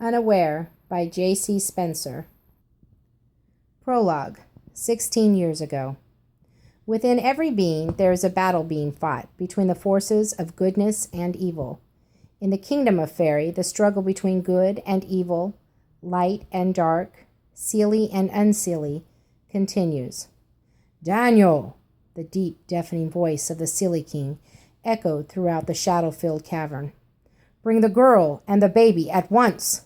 Unaware by J.C. Spencer. Prologue. 16 years ago. Within every being there is a battle being fought between the forces of goodness and evil. In the kingdom of Fairy, the struggle between good and evil, light and dark, seelie and unseelie, continues. "Daniel!" The deep, deafening voice of the Seelie King echoed throughout the shadow-filled cavern. "Bring the girl and the baby at once!"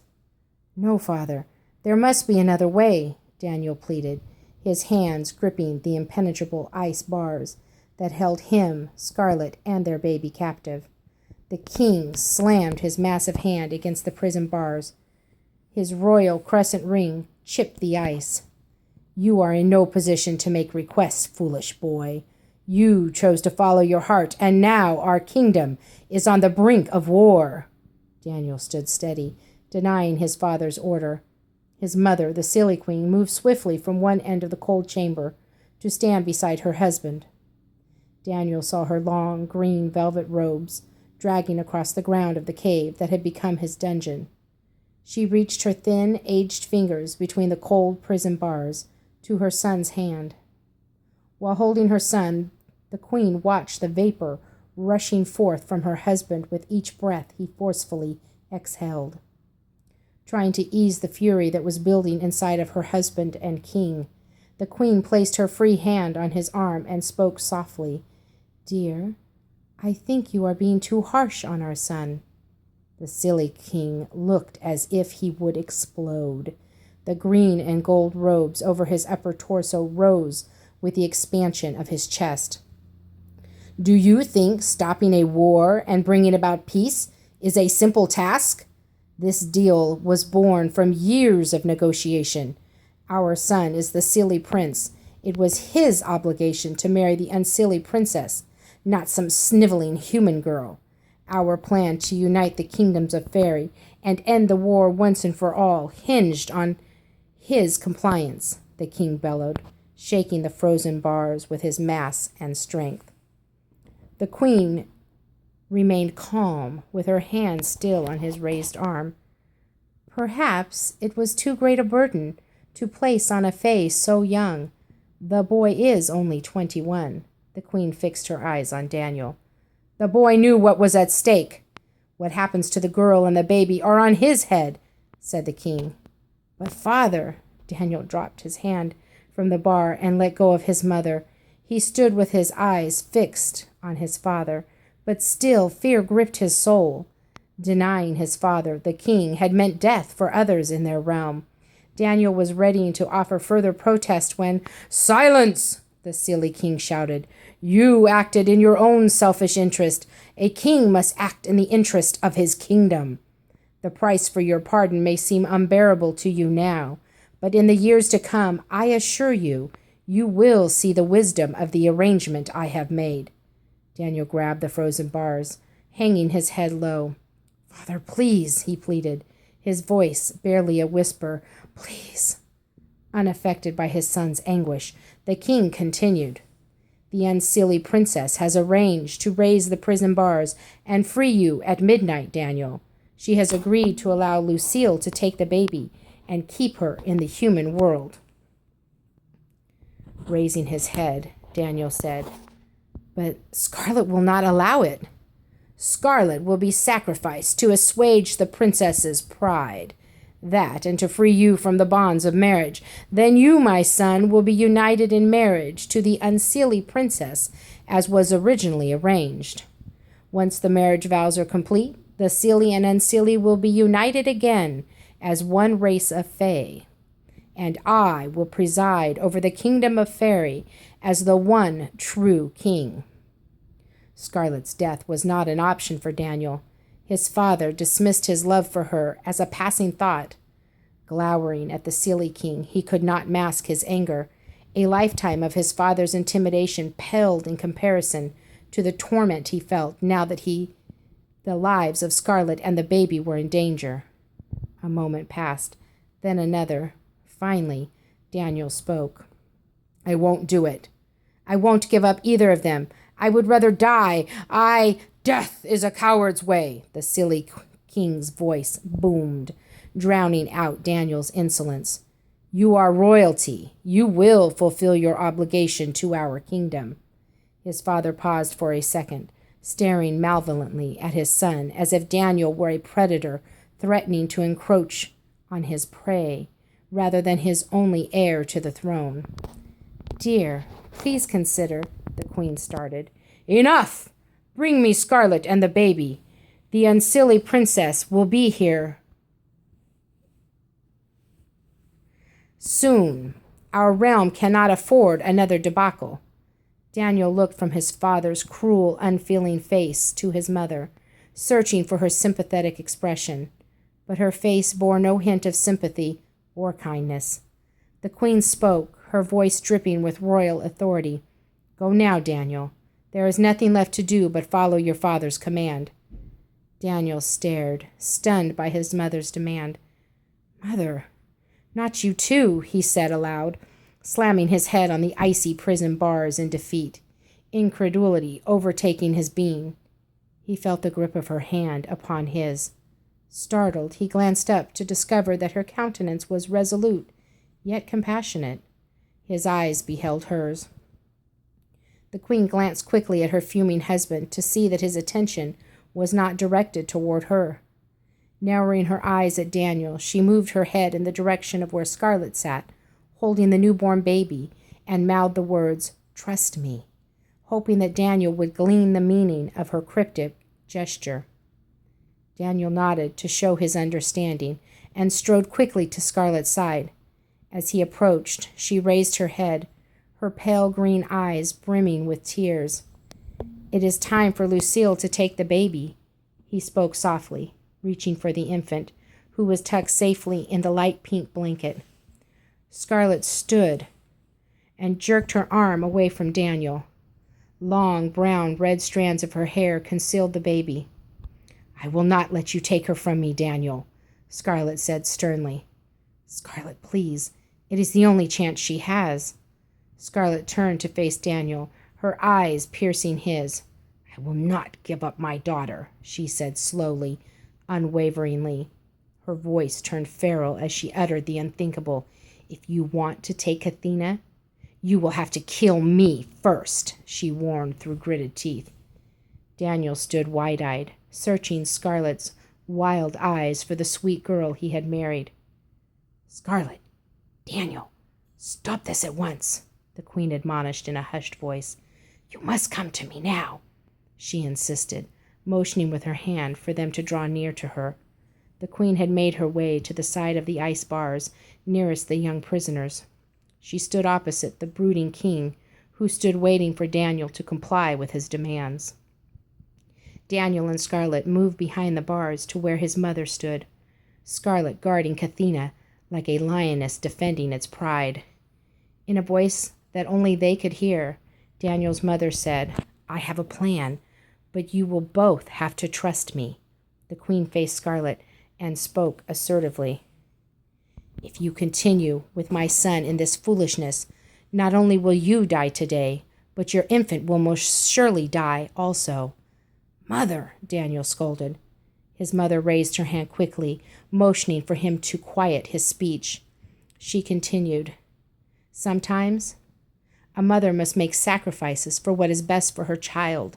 "No, Father. There must be another way," Daniel pleaded, his hands gripping the impenetrable ice bars that held him, Scarlet, and their baby captive. The king slammed his massive hand against the prison bars. His royal crescent ring chipped the ice. "You are in no position to make requests, foolish boy. You chose to follow your heart, and now our kingdom is on the brink of war." Daniel stood steady, denying his father's order. His mother, the Seelie Queen, moved swiftly from one end of the cold chamber to stand beside her husband. Daniel saw her long, green velvet robes dragging across the ground of the cave that had become his dungeon. She reached her thin, aged fingers between the cold prison bars to her son's hand. While holding her son, the queen watched the vapor rushing forth from her husband with each breath he forcefully exhaled. Trying to ease the fury that was building inside of her husband and king, the queen placed her free hand on his arm and spoke softly. "Dear, I think you are being too harsh on our son." The Seelie King looked as if he would explode. The green and gold robes over his upper torso rose with the expansion of his chest. "Do you think stopping a war and bringing about peace is a simple task? This deal was born from years of negotiation. Our son is the Seelie Prince. It was his obligation to marry the unseelie princess, not some sniveling human girl. Our plan to unite the kingdoms of Fairy and end the war once and for all hinged on his compliance," the king bellowed, shaking the frozen bars with his mass and strength. The queen remained calm, with her hand still on his raised arm. "Perhaps it was too great a burden to place on a fae so young. The boy is only 21. The queen fixed her eyes on Daniel. "The boy knew what was at stake. What happens to the girl and the baby are on his head," said the king. "But father," Daniel dropped his hand from the bar and let go of his mother. He stood with his eyes fixed on his father, but still fear gripped his soul. Denying his father, the king, had meant death for others in their realm. Daniel was ready to offer further protest when, "Silence!" the Seelie King shouted. "You acted in your own selfish interest. A king must act in the interest of his kingdom. The price for your pardon may seem unbearable to you now, but in the years to come, I assure you, you will see the wisdom of the arrangement I have made." Daniel grabbed the frozen bars, hanging his head low. "Father, please," he pleaded, his voice barely a whisper. "Please." Unaffected by his son's anguish, the king continued. "The unseelie princess has arranged to raise the prison bars and free you at midnight, Daniel. She has agreed to allow Lucille to take the baby and keep her in the human world." Raising his head, Daniel said, "But Scarlet will not allow it." "Scarlet will be sacrificed to assuage the princess's pride. That, and to free you from the bonds of marriage. Then you, my son, will be united in marriage to the unseelie princess, as was originally arranged. Once the marriage vows are complete, the Seelie and unseelie will be united again as one race of fae. And I will preside over the kingdom of Fairy as the one true king." Scarlet's death was not an option for Daniel. His father dismissed his love for her as a passing thought. Glowering at the Seelie King, he could not mask his anger. A lifetime of his father's intimidation paled in comparison to the torment he felt now that the lives of Scarlet and the baby were in danger. A moment passed, then another. Finally, Daniel spoke. "I won't do it. I won't give up either of them. I would rather die. Death is a coward's way," the Seelie King's voice boomed. drowning out Daniel's insolence. "You are royalty. You will fulfill your obligation to our kingdom." His father paused for a second, staring malevolently at his son, as if Daniel were a predator threatening to encroach on his prey, rather than his only heir to the throne. "Dear, please consider," the queen started. "Enough! Bring me Scarlet and the baby. The unsilly princess will be here soon. Our realm cannot afford another debacle." Daniel looked from his father's cruel, unfeeling face to his mother, searching for her sympathetic expression. But her face bore no hint of sympathy or kindness. The queen spoke, her voice dripping with royal authority. "Go now, Daniel. There is nothing left to do but follow your father's command." Daniel stared, stunned by his mother's demand. "Mother, not you too," he said aloud, slamming his head on the icy prison bars in defeat, incredulity overtaking his being. He felt the grip of her hand upon his. Startled, he glanced up to discover that her countenance was resolute, yet compassionate. His eyes beheld hers. The queen glanced quickly at her fuming husband to see that his attention was not directed toward her. Narrowing her eyes at Daniel, she moved her head in the direction of where Scarlet sat, holding the newborn baby, and mouthed the words, "Trust me," hoping that Daniel would glean the meaning of her cryptic gesture. Daniel nodded to show his understanding and strode quickly to Scarlet's side. As he approached, she raised her head, her pale green eyes brimming with tears. "It is time for Lucille to take the baby," he spoke softly, reaching for the infant, who was tucked safely in the light pink blanket. Scarlet stood and jerked her arm away from Daniel. Long, brown, red strands of her hair concealed the baby. "I will not let you take her from me, Daniel," Scarlet said sternly. "Scarlet, please. It is the only chance she has." Scarlet turned to face Daniel, her eyes piercing his. "I will not give up my daughter," she said slowly, unwaveringly. Her voice turned feral as she uttered the unthinkable. "If you want to take Athena, you will have to kill me first," she warned through gritted teeth. Daniel stood wide-eyed, searching Scarlet's wild eyes for the sweet girl he had married. "Scarlet, Daniel, stop this at once," the queen admonished in a hushed voice. "You must come to me now," she insisted, motioning with her hand for them to draw near to her. The queen had made her way to the side of the ice bars nearest the young prisoners. She stood opposite the brooding king, who stood waiting for Daniel to comply with his demands. Daniel and Scarlet moved behind the bars to where his mother stood, Scarlet guarding Cathena like a lioness defending its pride. In a voice that only they could hear, Daniel's mother said, "I have a plan, but you will both have to trust me." The queen faced Scarlet and spoke assertively. "If you continue with my son in this foolishness, not only will you die today, but your infant will most surely die also." "Mother," Daniel scolded. His mother raised her hand quickly, motioning for him to quiet his speech. She continued, "Sometimes a mother must make sacrifices for what is best for her child."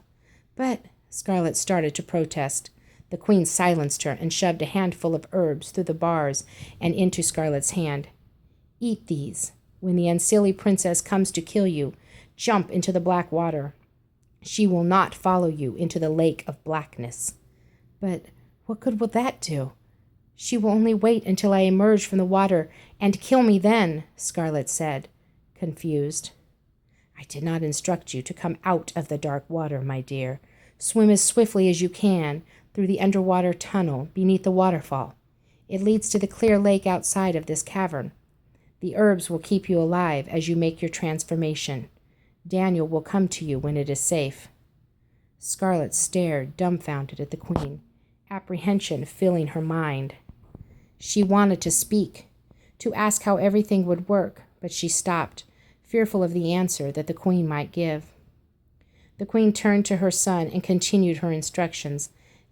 "But," Scarlet started to protest. The queen silenced her and shoved a handful of herbs through the bars and into Scarlet's hand. "Eat these. When the unsilly princess comes to kill you, jump into the black water. She will not follow you into the lake of blackness." "But what good will that do?" "She will only wait until I emerge from the water and kill me then," Scarlet said, confused. "I did not instruct you to come out of the dark water, my dear. Swim as swiftly as you can through the underwater tunnel beneath the waterfall. It leads to the clear lake outside of this cavern. The herbs will keep you alive as you make your transformation. Daniel will come to you when it is safe." Scarlet stared, dumbfounded, at the queen, apprehension filling her mind. She wanted to speak, to ask how everything would work, but she stopped, fearful of the answer that the queen might give. The queen turned to her son and continued her instructions.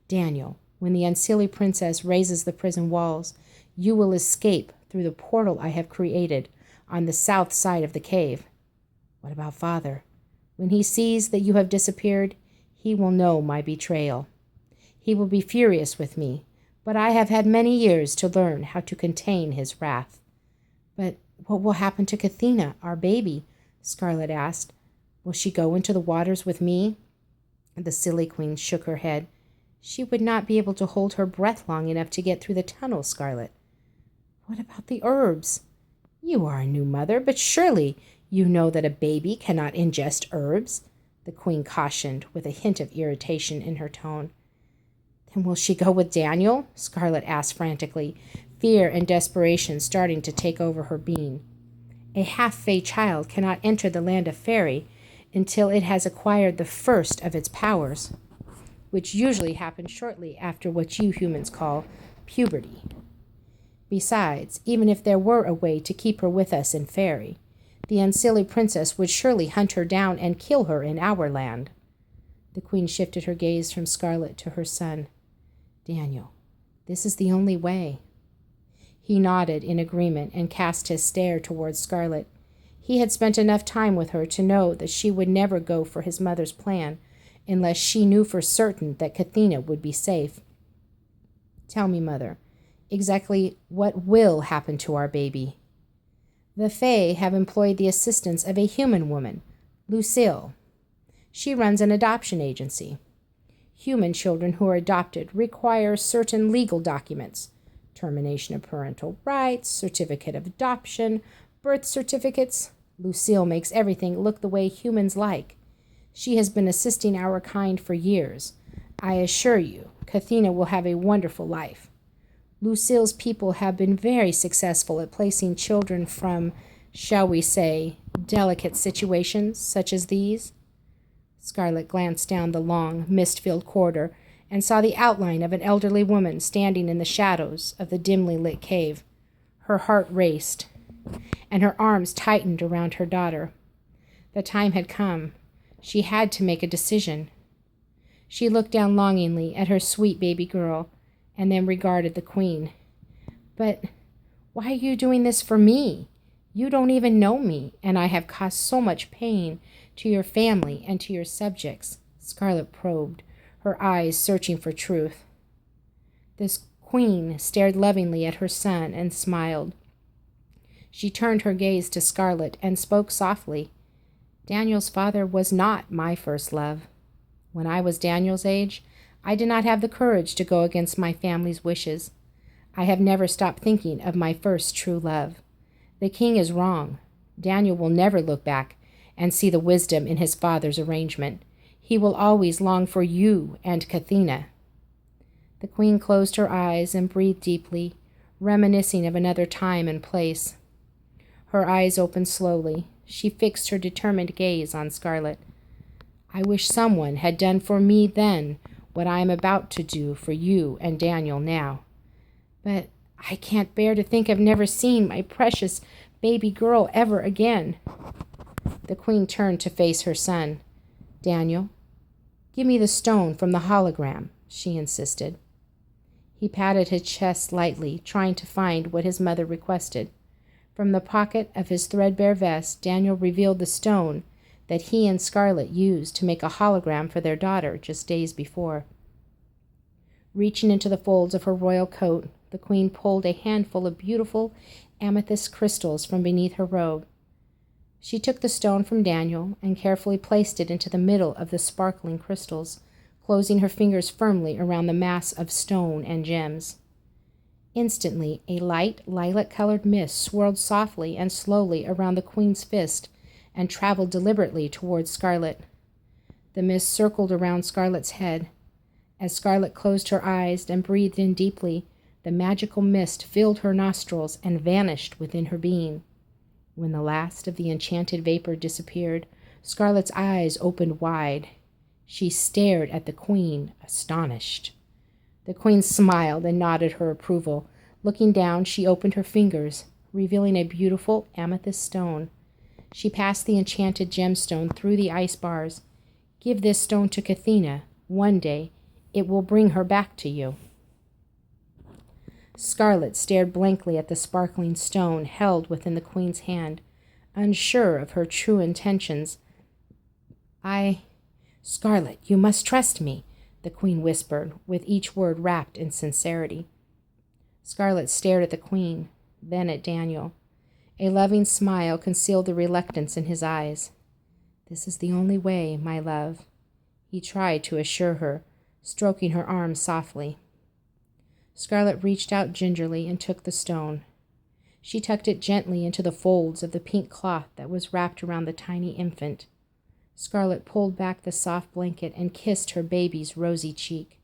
"Daniel, when the unsilly princess raises the prison walls, You will escape through the portal I have created on the south side of the cave. What about Father? When he sees that you have disappeared, he will know my betrayal. He will be furious with me, but I have had many years to learn how to contain his wrath." "But what will happen to Cathena, our baby?" Scarlet asked. "Will she go into the waters with me?" The silly queen shook her head. "She would not be able to hold her breath long enough to get through the tunnel, Scarlet." "What about the herbs?" "You are a new mother, but surely you know that a baby cannot ingest herbs," the queen cautioned, with a hint of irritation in her tone. "Then will she go with Daniel?" Scarlet asked frantically, fear and desperation starting to take over her being. A half-fey child cannot enter the land of fairy until it has acquired the first of its powers, which usually happens shortly after what you humans call puberty. Besides, even if there were a way to keep her with us in fairy, the unsilly princess would surely hunt her down and kill her in our land. The queen shifted her gaze from Scarlet to her son. "Daniel, this is the only way." He nodded in agreement and cast his stare towards Scarlet. He had spent enough time with her to know that she would never go for his mother's plan unless she knew for certain that Cathena would be safe. "Tell me, Mother, exactly what will happen to our baby?" "The Fae have employed the assistance of a human woman, Lucille. She runs an adoption agency. Human children who are adopted require certain legal documents: termination of parental rights, certificate of adoption, birth certificates. Lucille makes everything look the way humans like. She has been assisting our kind for years. I assure you, Cathena will have a wonderful life. Lucille's people have been very successful at placing children from, shall we say, delicate situations such as these." Scarlet glanced down the long, mist-filled corridor and saw the outline of an elderly woman standing in the shadows of the dimly lit cave. Her heart raced, and her arms tightened around her daughter. The time had come. She had to make a decision. She looked down longingly at her sweet baby girl, and then regarded the queen. "But why are you doing this for me? You don't even know me, and I have caused so much pain to your family and to your subjects." Scarlet probed, her eyes searching for truth. This queen stared lovingly at her son and smiled. She turned her gaze to Scarlet and spoke softly. "Daniel's father was not my first love. When I was Daniel's age, I did not have the courage to go against my family's wishes. I have never stopped thinking of my first true love. The king is wrong. Daniel will never look back and see the wisdom in his father's arrangement. He will always long for you and Cathena." The queen closed her eyes and breathed deeply, reminiscing of another time and place. Her eyes opened slowly. She fixed her determined gaze on Scarlet. "I wish someone had done for me then what I am about to do for you and Daniel now. But I can't bear to think of never seeing my precious baby girl ever again." The queen turned to face her son. "Daniel, give me the stone from the hologram," she insisted. He patted his chest lightly, trying to find what his mother requested. From the pocket of his threadbare vest, Daniel revealed the stone that he and Scarlet used to make a hologram for their daughter just days before. Reaching into the folds of her royal coat, the queen pulled a handful of beautiful amethyst crystals from beneath her robe. She took the stone from Daniel and carefully placed it into the middle of the sparkling crystals, closing her fingers firmly around the mass of stone and gems. Instantly, a light, lilac-colored mist swirled softly and slowly around the queen's fist and traveled deliberately towards Scarlet. The mist circled around Scarlet's head. As Scarlet closed her eyes and breathed in deeply, the magical mist filled her nostrils and vanished within her being. When the last of the enchanted vapor disappeared, Scarlet's eyes opened wide. She stared at the queen, astonished. The queen smiled and nodded her approval. Looking down, she opened her fingers, revealing a beautiful amethyst stone. She passed the enchanted gemstone through the ice bars. "Give this stone to Cathena. One day, it will bring her back to you." Scarlet stared blankly at the sparkling stone held within the queen's hand, unsure of her true intentions. Scarlet, you must trust me, the queen whispered, with each word wrapped in sincerity. Scarlet stared at the queen, then at Daniel. A loving smile concealed the reluctance in his eyes. This is the only way, my love, he tried to assure her, stroking her arm softly. Scarlet reached out gingerly and took the stone. She tucked it gently into the folds of the pink cloth that was wrapped around the tiny infant. Scarlet pulled back the soft blanket and kissed her baby's rosy cheek.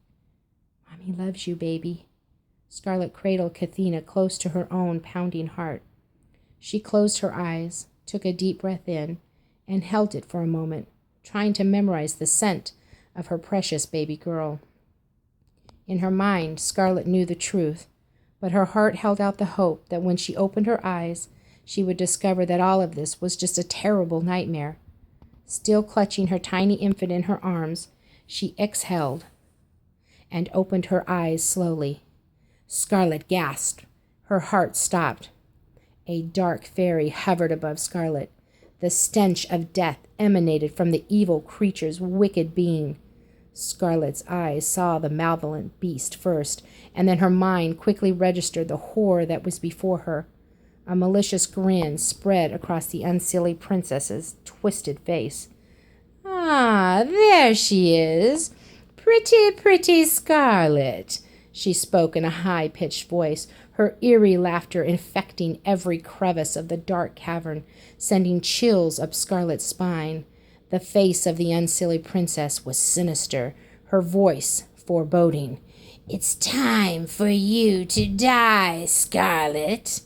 Mommy loves you, baby. Scarlet cradled Kathina close to her own pounding heart. She closed her eyes, took a deep breath in, and held it for a moment, trying to memorize the scent of her precious baby girl. In her mind, Scarlet knew the truth, but her heart held out the hope that when she opened her eyes, she would discover that all of this was just a terrible nightmare. Still clutching her tiny infant in her arms, she exhaled and opened her eyes slowly. Scarlet gasped. Her heart stopped. A dark fairy hovered above Scarlet. The stench of death emanated from the evil creature's wicked being. Scarlet's eyes saw the malevolent beast first, and then her mind quickly registered the horror that was before her. A malicious grin spread across the unsilly princess's twisted face. Ah, there she is. Pretty, pretty Scarlet, she spoke in a high-pitched voice, her eerie laughter infecting every crevice of the dark cavern, sending chills up Scarlet's spine. The face of the unsilly princess was sinister, her voice foreboding. It's time for you to die, Scarlet.